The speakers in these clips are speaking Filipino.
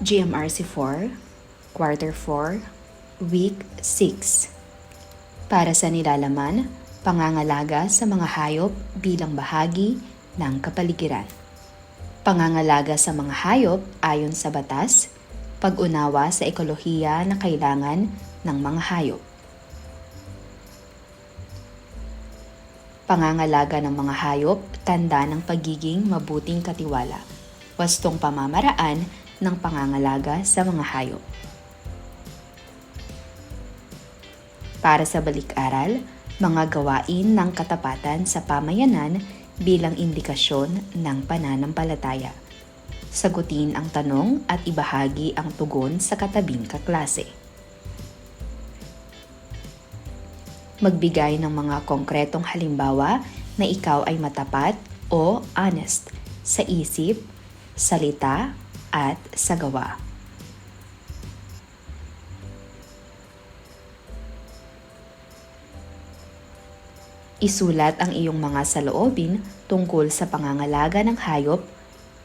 GMRC 4, Quarter 4, Week 6. Para sa nilalaman, pangangalaga sa mga hayop bilang bahagi ng kapaligiran. Pangangalaga sa mga hayop ayon sa batas, pag-unawa sa ekolohiya na kailangan ng mga hayop. Pangangalaga ng mga hayop, tanda ng pagiging mabuting katiwala, wastong pamamaraan ng pangangalaga sa mga hayop. Para sa balik-aral, mga gawain ng katapatan sa pamayanan bilang indikasyon ng pananampalataya. Sagutin ang tanong at ibahagi ang tugon sa katabing kaklase. Magbigay ng mga konkretong halimbawa na ikaw ay matapat o honest sa isip, salita, at sa gawa. Isulat ang iyong mga saloobin tungkol sa pangangalaga ng hayop,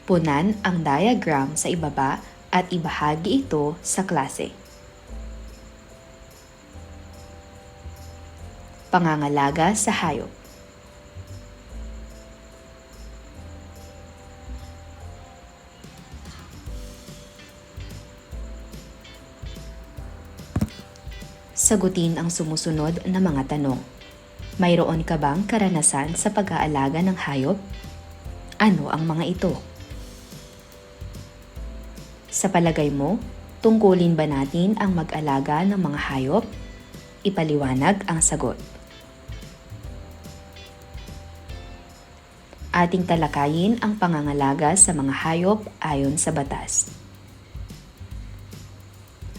punan ang diagram sa ibaba at ibahagi ito sa klase. Pangangalaga sa hayop. Sagutin ang sumusunod na mga tanong. Mayroon ka bang karanasan sa pag-aalaga ng hayop? Ano ang mga ito? Sa palagay mo, tungkulin ba natin ang mag-alaga ng mga hayop? Ipaliwanag ang sagot. Ating talakayin ang pangangalaga sa mga hayop ayon sa batas.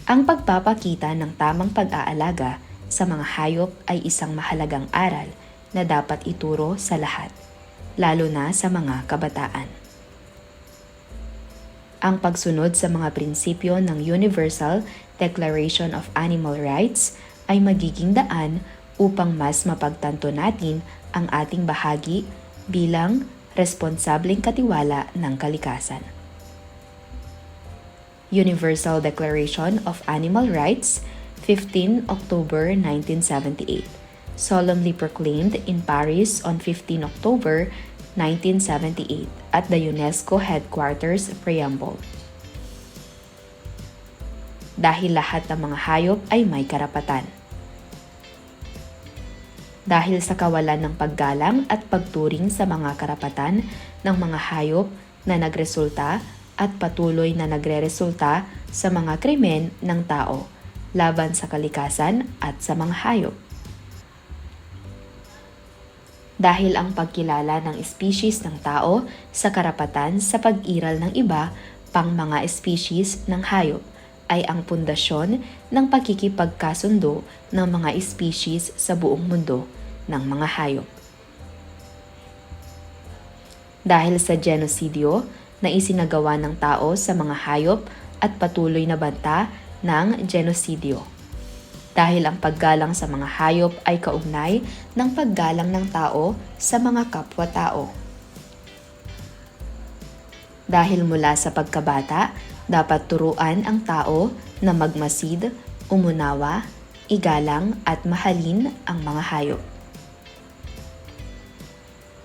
Ang pagpapakita ng tamang pag-aalaga sa mga hayop ay isang mahalagang aral na dapat ituro sa lahat, lalo na sa mga kabataan. Ang pagsunod sa mga prinsipyo ng Universal Declaration of Animal Rights ay magiging daan upang mas mapagtanto natin ang ating bahagi bilang responsableng katiwala ng kalikasan. Universal Declaration of Animal Rights, 15 October 1978, solemnly proclaimed in Paris on 15 October 1978 at the UNESCO Headquarters Preamble. Dahil lahat ng mga hayop ay may karapatan. Dahil sa kawalan ng paggalang at pagturing sa mga karapatan ng mga hayop na nagresulta at patuloy na nagreresulta sa mga krimen ng tao laban sa kalikasan at sa mga hayop. Dahil ang pagkilala ng species ng tao sa karapatan sa pag-iral ng iba pang mga species ng hayop ay ang pundasyon ng pakikipagkasundo ng mga species sa buong mundo ng mga hayop. Dahil sa genosidyo na isinagawa ng tao sa mga hayop at patuloy na banta ng genosidyo. Dahil ang paggalang sa mga hayop ay kaugnay ng paggalang ng tao sa mga kapwa-tao. Dahil mula sa pagkabata, dapat turuan ang tao na magmasid, umunawa, igalang at mahalin ang mga hayop.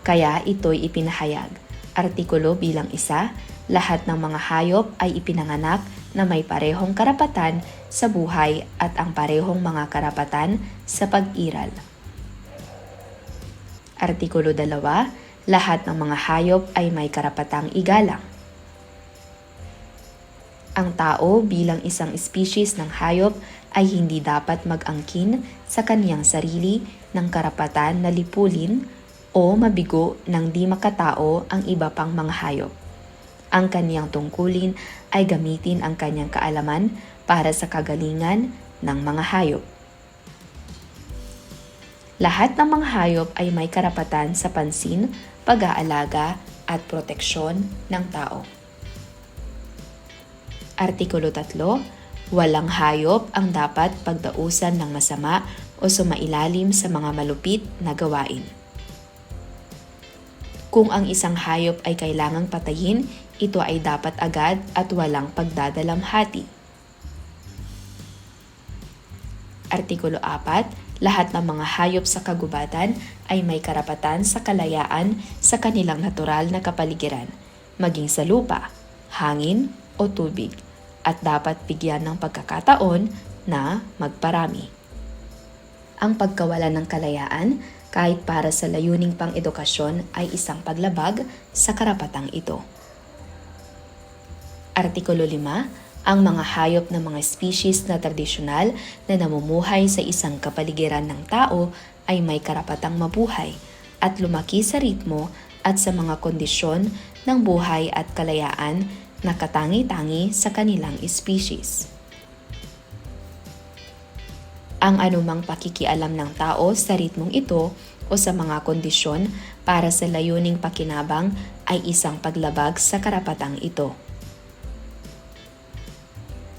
Kaya ito'y ipinahayag. Artikulo bilang 1, lahat ng mga hayop ay ipinanganak na may parehong karapatan sa buhay at ang parehong mga karapatan sa pag-iral. Artikulo 2, lahat ng mga hayop ay may karapatang igalang. Ang tao bilang isang species ng hayop ay hindi dapat mag-angkin sa kaniyang sarili ng karapatan na lipulin o mabigo ng di makatao ang iba pang mga hayop. Ang kaniyang tungkulin ay gamitin ang kaniyang kaalaman para sa kagalingan ng mga hayop. Lahat ng mga hayop ay may karapatan sa pansin, pag-aalaga at proteksyon ng tao. Artikulo 3, walang hayop ang dapat pagdausan ng masama o sumailalim sa mga malupit na gawain. Kung ang isang hayop ay kailangang patayin, ito ay dapat agad at walang pagdadalamhati. Artikulo 4. Lahat ng mga hayop sa kagubatan ay may karapatan sa kalayaan sa kanilang natural na kapaligiran, maging sa lupa, hangin o tubig, at dapat bigyan ng pagkakataon na magparami. Ang pagkawala ng kalayaan, kahit para sa layuning pang-edukasyon, ay isang paglabag sa karapatang ito. Artikulo 5. Ang mga hayop na mga species na tradisyonal na namumuhay sa isang kapaligiran ng tao ay may karapatang mabuhay at lumaki sa ritmo at sa mga kondisyon ng buhay at kalayaan na katangi-tangi sa kanilang species. Ang anumang pakikialam ng tao sa ritmong ito o sa mga kondisyon para sa layuning pakinabang ay isang paglabag sa karapatang ito.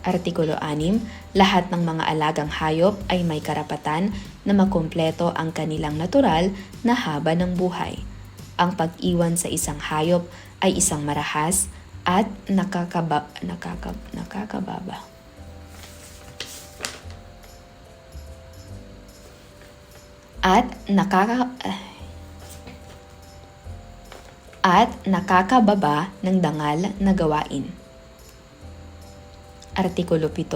Artikulo 6. Lahat ng mga alagang hayop ay may karapatan na makumpleto ang kanilang natural na haba ng buhay. Ang pag-iwan sa isang hayop ay isang marahas at nakakababa. At nakakababa ng dangal na gawain. Artikulo 7.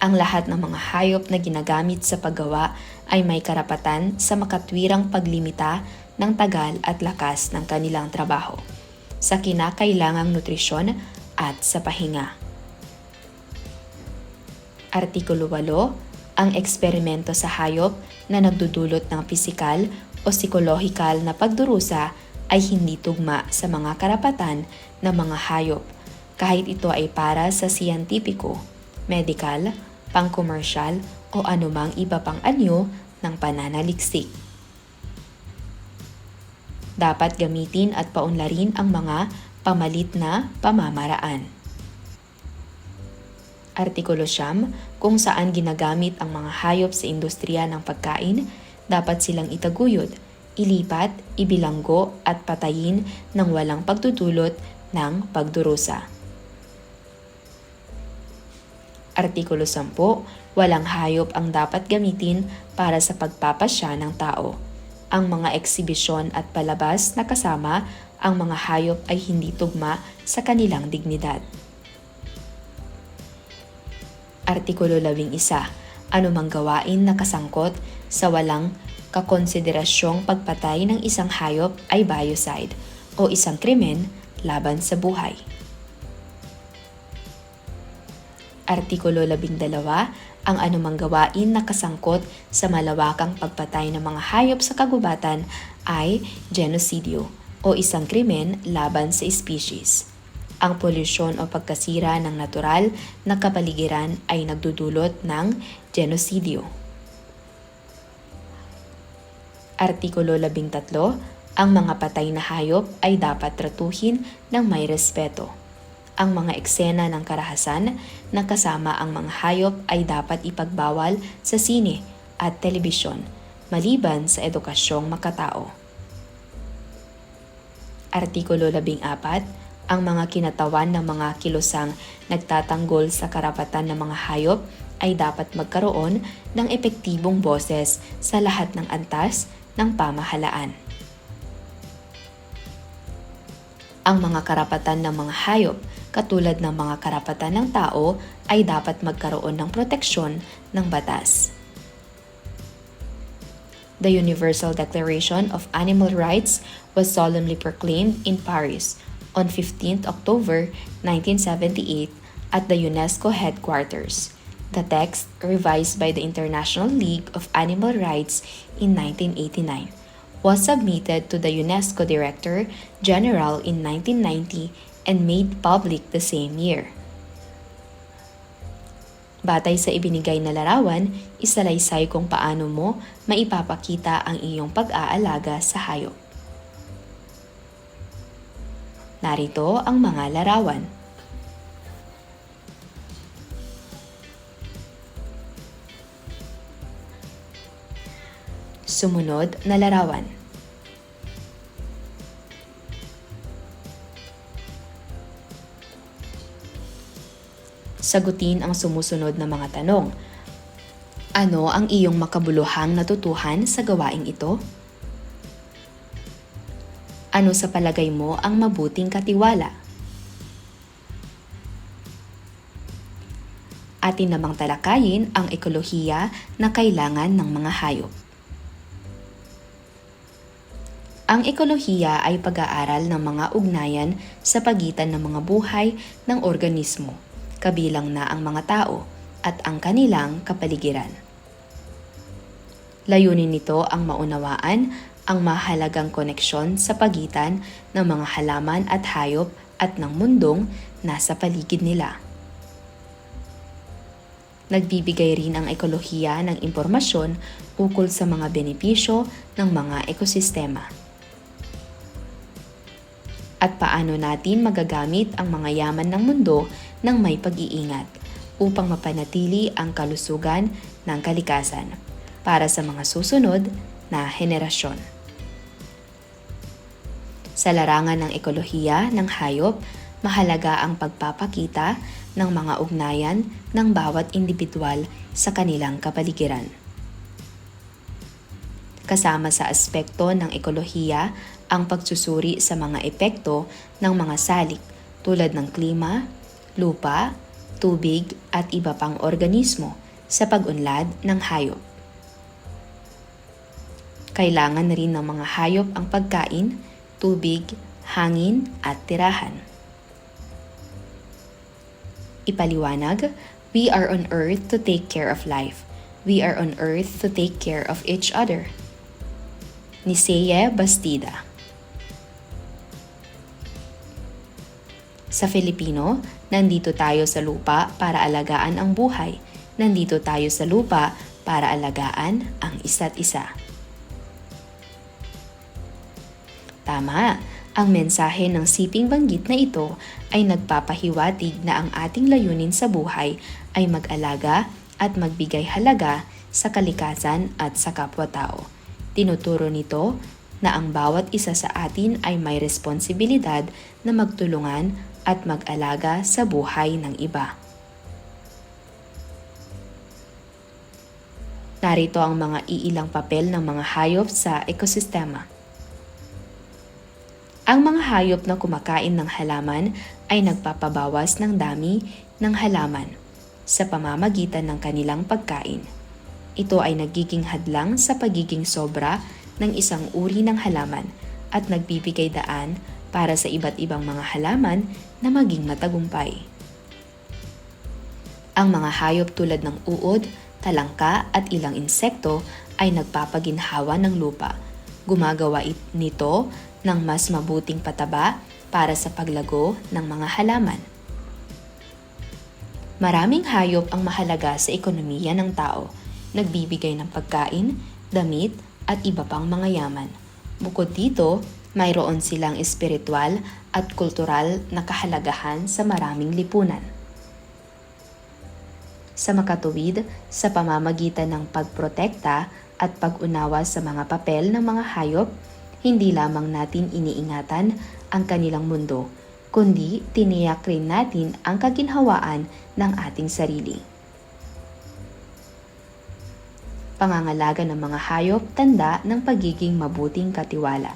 Ang lahat ng mga hayop na ginagamit sa paggawa ay may karapatan sa makatwirang paglimita ng tagal at lakas ng kanilang trabaho, sa kinakailangang nutrisyon at sa pahinga. Artikulo 8. Ang eksperimento sa hayop na nagdudulot ng pisikal o psikolohikal na pagdurusa ay hindi tugma sa mga karapatan ng mga hayop, kahit ito ay para sa siyentipiko, medikal, pangkomersyal o anumang iba pang anyo ng pananaliksik. Dapat gamitin at paunlarin ang mga pamalit na pamamaraan. Artikulo 9. Kung saan ginagamit ang mga hayop sa industriya ng pagkain, dapat silang itaguyod, ilipat, ibilanggo at patayin ng walang pagdudulot ng pagdurusa. Artikulo 10. Walang hayop ang dapat gamitin para sa pagpapasya ng tao. Ang mga eksibisyon at palabas na kasama ang mga hayop ay hindi tugma sa kanilang dignidad. Artikulo 11. Anumang gawain na kasangkot sa walang kakonsiderasyong pagpatay ng isang hayop ay biocide o isang krimen laban sa buhay. Artikulo 12. Ang anumang gawain na kasangkot sa malawakang pagpatay ng mga hayop sa kagubatan ay genocidio o isang krimen laban sa species. Ang polusyon o pagkasira ng natural na kapaligiran ay nagdudulot ng genocidio. Artikulo 13. Ang mga patay na hayop ay dapat tratuhin ng may respeto. Ang mga eksena ng karahasan na kasama ang mga hayop ay dapat ipagbawal sa sine at telebisyon, maliban sa edukasyong makatao. Artikulo 14. Ang mga kinatawan ng mga kilusang nagtatanggol sa karapatan ng mga hayop ay dapat magkaroon ng epektibong boses sa lahat ng antas ng pamahalaan. Ang mga karapatan ng mga hayop, katulad ng mga karapatan ng tao, ay dapat magkaroon ng proteksyon ng batas. The Universal Declaration of Animal Rights was solemnly proclaimed in Paris on 15 October 1978 at the UNESCO headquarters. The text, revised by the International League of Animal Rights in 1989, was submitted to the UNESCO Director General in 1990 and made public the same year. Batay sa ibinigay na larawan, isalaysay kung paano mo maipapakita ang iyong pag-aalaga sa hayop. Narito ang mga larawan. Sumunod na larawan. Sagutin ang sumusunod na mga tanong. Ano ang iyong makabuluhang natutuhan sa gawaing ito? Ano sa palagay mo ang mabuting katiwala? Atin namang talakayin ang ekolohiya na kailangan ng mga hayop. Ang ekolohiya ay pag-aaral ng mga ugnayan sa pagitan ng mga buhay ng organismo, kabilang na ang mga tao at ang kanilang kapaligiran. Layunin nito ang maunawaan ang mahalagang koneksyon sa pagitan ng mga halaman at hayop at ng mundong nasa paligid nila. Nagbibigay rin ang ekolohiya ng impormasyon ukol sa mga benepisyo ng mga ekosistema. At paano natin magagamit ang mga yaman ng mundo ng may pag-iingat upang mapanatili ang kalusugan ng kalikasan para sa mga susunod na henerasyon. Sa larangan ng ekolohiya ng hayop, mahalaga ang pagpapakita ng mga ugnayan ng bawat individual sa kanilang kapaligiran. Kasama sa aspekto ng ekolohiya ang pagsusuri sa mga epekto ng mga salik tulad ng klima, lupa, tubig at iba pang organismo sa pag-unlad ng hayop. Kailangan rin ng mga hayop ang pagkain, tubig, hangin at tirahan. Ipaliwanag, we are on earth to take care of life. We are on earth to take care of each other. Ni Seye Bastida. Sa Filipino, nandito tayo sa lupa para alagaan ang buhay. Nandito tayo sa lupa para alagaan ang isa't isa. Tama, ang mensahe ng siping banggit na ito ay nagpapahiwatig na ang ating layunin sa buhay ay mag-alaga at magbigay halaga sa kalikasan at sa kapwa-tao. Tinuturo nito na ang bawat isa sa atin ay may responsibilidad na magtulungan at mag-alaga sa buhay ng iba. Narito ang mga iilang papel ng mga hayop sa ekosistema. Ang mga hayop na kumakain ng halaman ay nagpapabawas ng dami ng halaman sa pamamagitan ng kanilang pagkain. Ito ay nagiging hadlang sa pagiging sobra ng isang uri ng halaman at nagbibigay daan para sa iba't ibang mga halaman na maging matagumpay. Ang mga hayop tulad ng uod, talangka at ilang insekto ay nagpapaginhawa ng lupa. Gumagawa nito ng mas mabuting pataba para sa paglago ng mga halaman. Maraming hayop ang mahalaga sa ekonomiya ng tao, nagbibigay ng pagkain, damit at iba pang mga yaman. Bukod dito, mayroon silang espiritual at kultural na kahalagahan sa maraming lipunan. Sa makatuwid, sa pamamagitan ng pagprotekta at pag-unawa sa mga papel ng mga hayop, hindi lamang natin iniingatan ang kanilang mundo, kundi tiniyak rin natin ang kaginhawaan ng ating sarili. Pangangalaga ng mga hayop, tanda ng pagiging mabuting katiwala.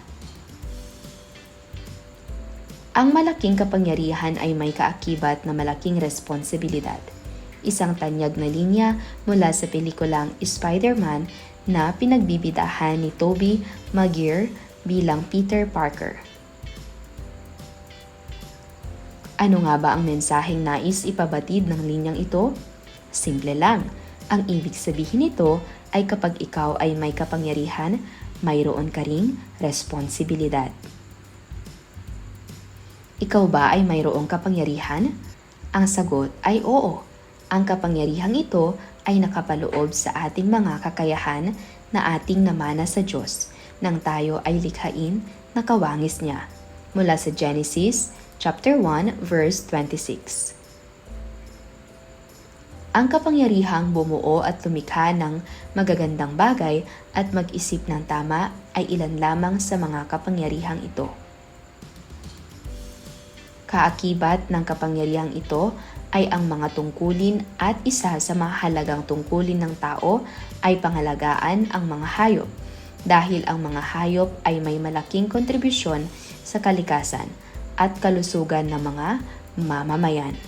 Ang malaking kapangyarihan ay may kaakibat na malaking responsibilidad. Isang tanyag na linya mula sa pelikulang Spider-Man na pinagbibidahan ni Tobey Maguire bilang Peter Parker. Ano nga ba ang mensaheng nais ipabatid ng linyang ito? Simple lang. Ang ibig sabihin nito ay kapag ikaw ay may kapangyarihan, mayroon ka ring responsibilidad. Ikaw ba ay mayroong kapangyarihan? Ang sagot ay oo. Ang kapangyarihang ito ay nakapaloob sa ating mga kakayahan na ating namana sa Diyos nang tayo ay likhain na kawangis niya. Mula sa Genesis chapter 1 verse 26. Ang kapangyarihang bumuo at lumikha ng magagandang bagay at mag-isip ng tama ay ilan lamang sa mga kapangyarihang ito. Kaakibat ng kapangyarihang ito ay ang mga tungkulin at isa sa mahalagang tungkulin ng tao ay pangalagaan ang mga hayop dahil ang mga hayop ay may malaking kontribusyon sa kalikasan at kalusugan ng mga mamamayan.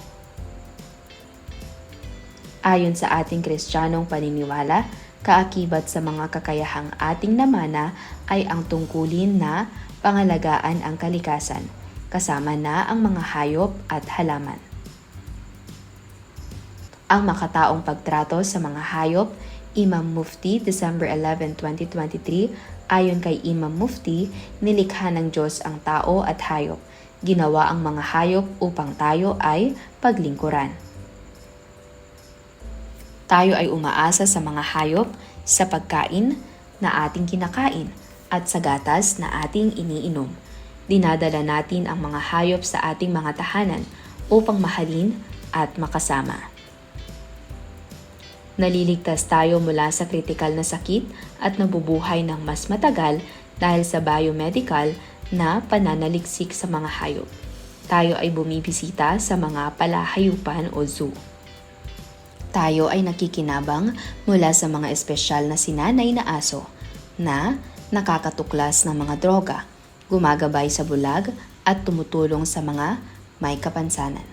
Ayon sa ating Kristiyanong paniniwala, kaakibat sa mga kakayahang ating namana ay ang tungkulin na pangalagaan ang kalikasan, kasama na ang mga hayop at halaman. Ang makataong pagtrato sa mga hayop, Imam Mufti, December 11, 2023, ayon kay Imam Mufti, nilikha ng Diyos ang tao at hayop. Ginawa ang mga hayop upang tayo ay paglingkuran. Tayo ay umaasa sa mga hayop sa pagkain na ating kinakain at sa gatas na ating iniinom. Dinadala natin ang mga hayop sa ating mga tahanan upang mahalin at makasama. Naliligtas tayo mula sa kritikal na sakit at nabubuhay ng mas matagal dahil sa biomedical na pananaliksik sa mga hayop. Tayo ay bumibisita sa mga palahayupan o zoo. Tayo ay nakikinabang mula sa mga espesyal na sinanay na aso na nakakatuklas ng mga droga, gumagabay sa bulag at tumutulong sa mga may kapansanan.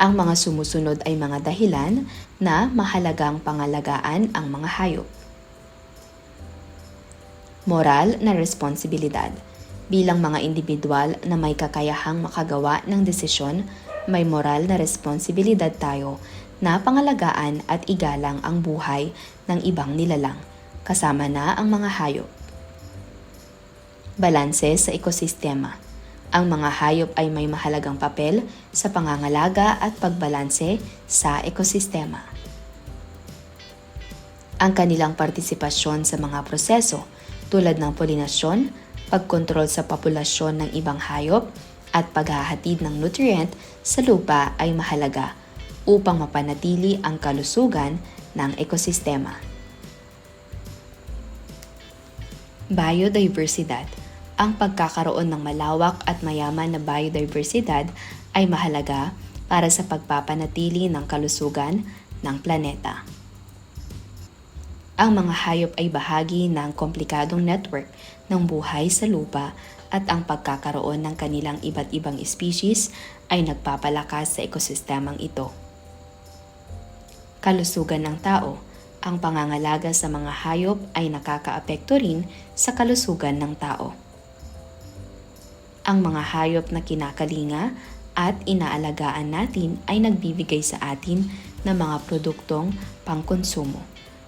Ang mga sumusunod ay mga dahilan na mahalagang pangalagaan ang mga hayop. Moral na responsibilidad. Bilang mga individual na may kakayahang makagawa ng desisyon, may moral na responsibilidad tayo na pangalagaan at igalang ang buhay ng ibang nilalang, kasama na ang mga hayop. Balanse sa ekosistema. Ang mga hayop ay may mahalagang papel sa pangangalaga at pagbalanse sa ekosistema. Ang kanilang partisipasyon sa mga proseso tulad ng polinasyon, pagkontrol sa populasyon ng ibang hayop, at paghahatid ng nutrient sa lupa ay mahalaga upang mapanatili ang kalusugan ng ekosistema. Biodiversidad. Ang pagkakaroon ng malawak at mayaman na biodiversidad ay mahalaga para sa pagpapanatili ng kalusugan ng planeta. Ang mga hayop ay bahagi ng komplikadong network ng buhay sa lupa at ang pagkakaroon ng kanilang iba't ibang species ay nagpapalakas sa ekosistemang ito. Kalusugan ng tao. Ang pangangalaga sa mga hayop ay nakakaapekto rin sa kalusugan ng tao. Ang mga hayop na kinakalinga at inaalagaan natin ay nagbibigay sa atin ng mga produktong pangkonsumo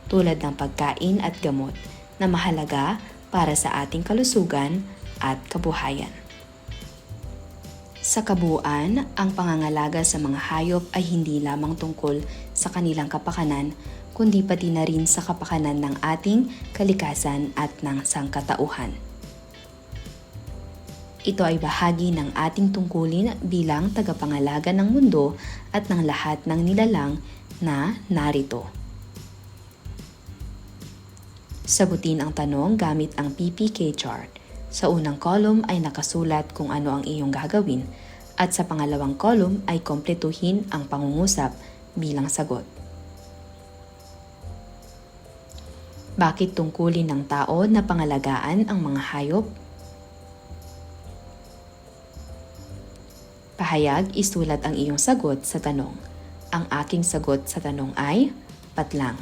tulad ng pagkain at gamot na mahalaga para sa ating kalusugan at kabuhayan. Sa kabuuan, ang pangangalaga sa mga hayop ay hindi lamang tungkol sa kanilang kapakanan, kundi pati na rin sa kapakanan ng ating kalikasan at ng sangkatauhan. Ito ay bahagi ng ating tungkulin bilang tagapangalaga ng mundo at ng lahat ng nilalang na narito. Sagutin ang tanong gamit ang PPK chart. Sa unang column ay nakasulat kung ano ang iyong gagawin at sa pangalawang column ay kompletuhin ang pangungusap bilang sagot. Bakit tungkulin ng tao na pangalagaan ang mga hayop? Pahayag, isulat ang iyong sagot sa tanong. Ang aking sagot sa tanong ay patlang.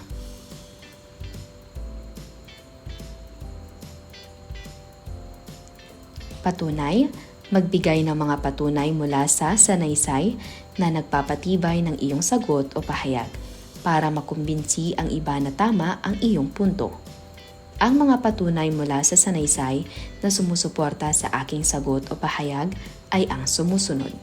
Patunay, magbigay ng mga patunay mula sa sanaysay na nagpapatibay ng iyong sagot o pahayag para makumbinsi ang iba na tama ang iyong punto. Ang mga patunay mula sa sanaysay na sumusuporta sa aking sagot o pahayag ay ang sumusunod.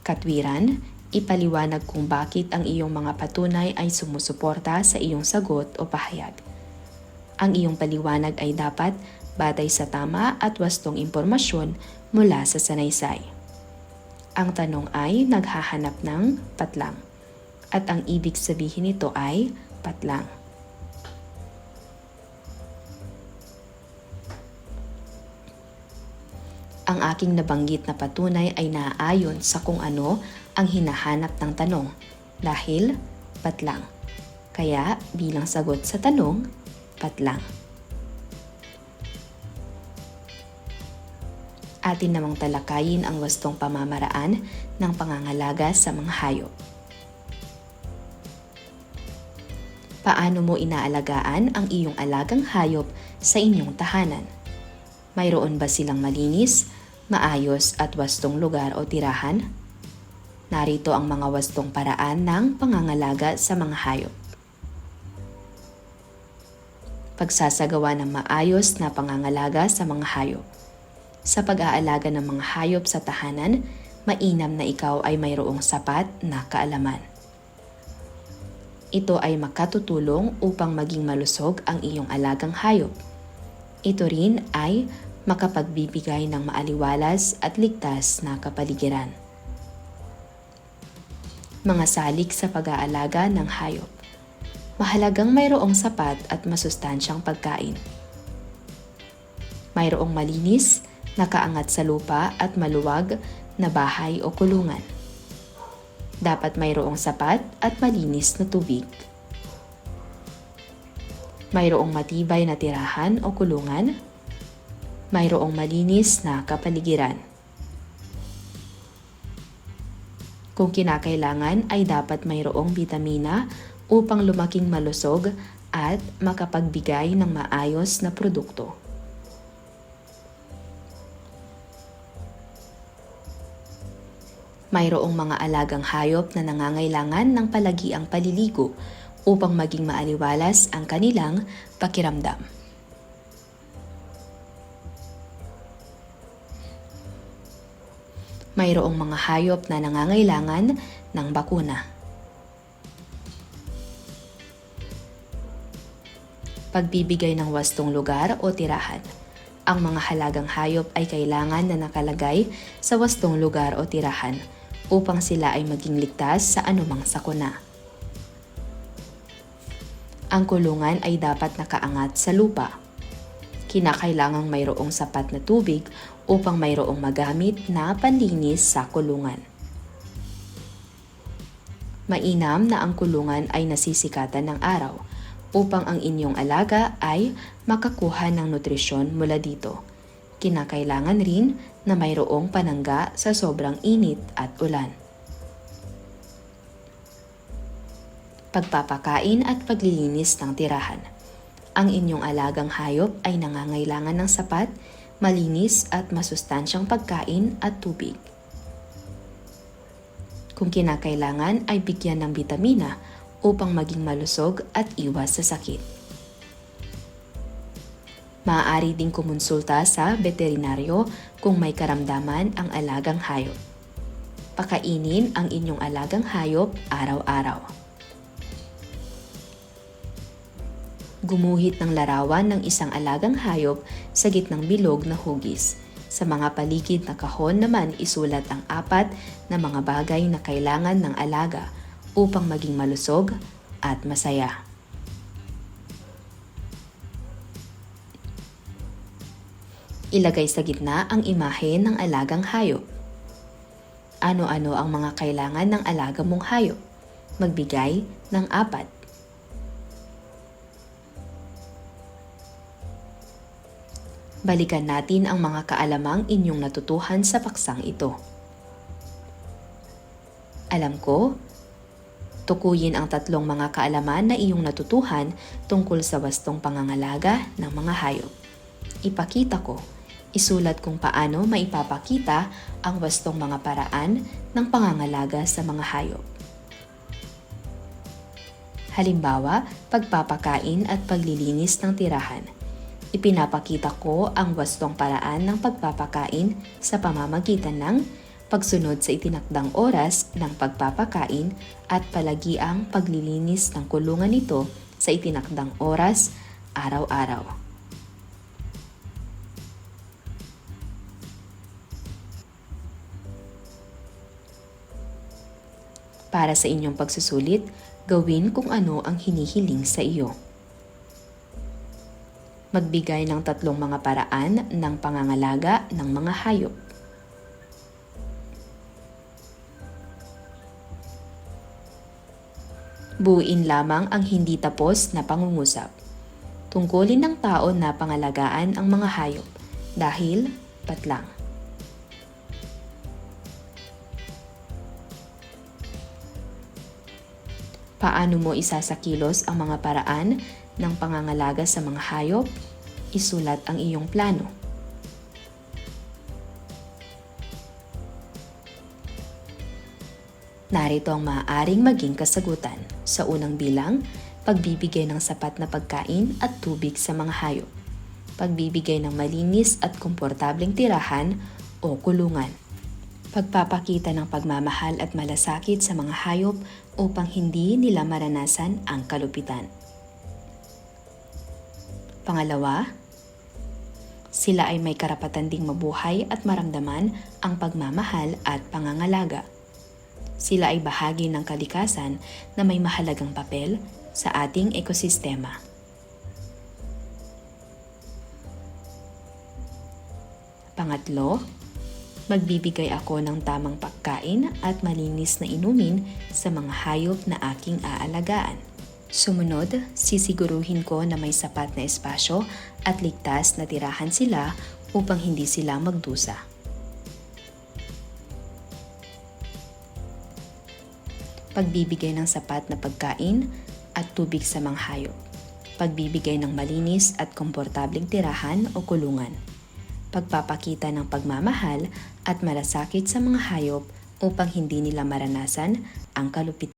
Katwiran, ipaliwanag kung bakit ang iyong mga patunay ay sumusuporta sa iyong sagot o pahayag. Ang iyong paliwanag ay dapat batay sa tama at wastong impormasyon mula sa sanaysay. Ang tanong ay naghahanap ng patlang, at ang ibig sabihin nito ay patlang. Ang aking nabanggit na patunay ay naaayon sa kung ano ang hinahanap ng tanong dahil patlang. Kaya bilang sagot sa tanong, patlang. Atin namang talakayin ang wastong pamamaraan ng pangangalaga sa mga hayop. Paano mo inaalagaan ang iyong alagang hayop sa inyong tahanan? Mayroon ba silang malinis, maayos at wastong lugar o tirahan? Narito ang mga wastong paraan ng pangangalaga sa mga hayop. Pagsasagawa ng maayos na pangangalaga sa mga hayop. Sa pag-aalaga ng mga hayop sa tahanan, mainam na ikaw ay mayroong sapat na kaalaman. Ito ay makatutulong upang maging malusog ang iyong alagang hayop. Ito rin ay makapagbibigay ng maaliwalas at ligtas na kapaligiran. Mga salik sa pag-aalaga ng hayop. Mahalagang mayroong sapat at masustansyang pagkain. Mayroong malinis, nakaangat sa lupa at maluwag na bahay o kulungan. Dapat mayroong sapat at malinis na tubig. Mayroong matibay na tirahan o kulungan. Mayroong malinis na kapaligiran. Kung kinakailangan ay dapat mayroong bitamina upang lumaking malusog at makapagbigay ng maayos na produkto. Mayroong mga alagang hayop na nangangailangan ng palagiang paliligo upang maging maaliwalas ang kanilang pakiramdam. Mayroong mga hayop na nangangailangan ng bakuna. Pagbibigay ng wastong lugar o tirahan. Ang mga halagang hayop ay kailangan na nakalagay sa wastong lugar o tirahan upang sila ay maging ligtas sa anumang sakuna. Ang kulungan ay dapat nakaangat sa lupa. Kinakailangang mayroong sapat na tubig upang mayroong magamit na panlinis sa kulungan. Mainam na ang kulungan ay nasisikatan ng araw upang ang inyong alaga ay makakuha ng nutrisyon mula dito. Kinakailangan rin na mayroong panangga sa sobrang init at ulan. Pagpapakain at paglilinis ng tirahan. Ang inyong alagang hayop ay nangangailangan ng sapat, malinis at masustansyang pagkain at tubig. Kung kinakailangan ay bigyan ng bitamina upang maging malusog at iwas sa sakit. Maaari ding kumonsulta sa veterinaryo kung may karamdaman ang alagang hayop. Pakainin ang inyong alagang hayop araw-araw. Gumuhit ng larawan ng isang alagang hayop sa gitnang bilog na hugis. Sa mga paligid na kahon naman isulat ang 4 na mga bagay na kailangan ng alaga upang maging malusog at masaya. Ilagay sa gitna ang imahe ng alagang hayop. Ano-ano ang mga kailangan ng alaga mong hayop? Magbigay ng 4. Balikan natin ang mga kaalamang inyong natutuhan sa paksang ito. Alam ko, tukuyin ang 3 mga kaalaman na iyong natutuhan tungkol sa wastong pangangalaga ng mga hayop. Ipakita ko. Isulat kung paano maipapakita ang wastong mga paraan ng pangangalaga sa mga hayop. Halimbawa, pagpapakain at paglilinis ng tirahan. Ipinapakita ko ang wastong paraan ng pagpapakain sa pamamagitan ng pagsunod sa itinakdang oras ng pagpapakain at palagiang paglilinis ng kulungan nito sa itinakdang oras araw-araw. Para sa inyong pagsusulit, gawin kung ano ang hinihiling sa iyo. Magbigay ng 3 mga paraan ng pangangalaga ng mga hayop. Buuin lamang ang hindi tapos na pangungusap. Tungkulin ng tao na pangalagaan ang mga hayop dahil patlang. Paano mo isasakilos ang mga paraan ng pangangalaga sa mga hayop? Isulat ang iyong plano. Narito ang maaaring maging kasagutan. Sa unang bilang, pagbibigay ng sapat na pagkain at tubig sa mga hayop. Pagbibigay ng malinis at komportableng tirahan o kulungan. Pagpapakita ng pagmamahal at malasakit sa mga hayop upang hindi nila maranasan ang kalupitan. Pangalawa, sila ay may karapatan ding mabuhay at maramdaman ang pagmamahal at pangangalaga. Sila ay bahagi ng kalikasan na may mahalagang papel sa ating ekosistema. Pangatlo, magbibigay ako ng tamang pagkain at malinis na inumin sa mga hayop na aking aalagaan. Sumunod, sisiguruhin ko na may sapat na espasyo at ligtas na tirahan sila upang hindi sila magdusa. Pagbibigay ng sapat na pagkain at tubig sa mga hayop. Pagbibigay ng malinis at komportableng tirahan o kulungan. Pagpapakita ng pagmamahal at malasakit sa mga hayop upang hindi nila maranasan ang kalupitan.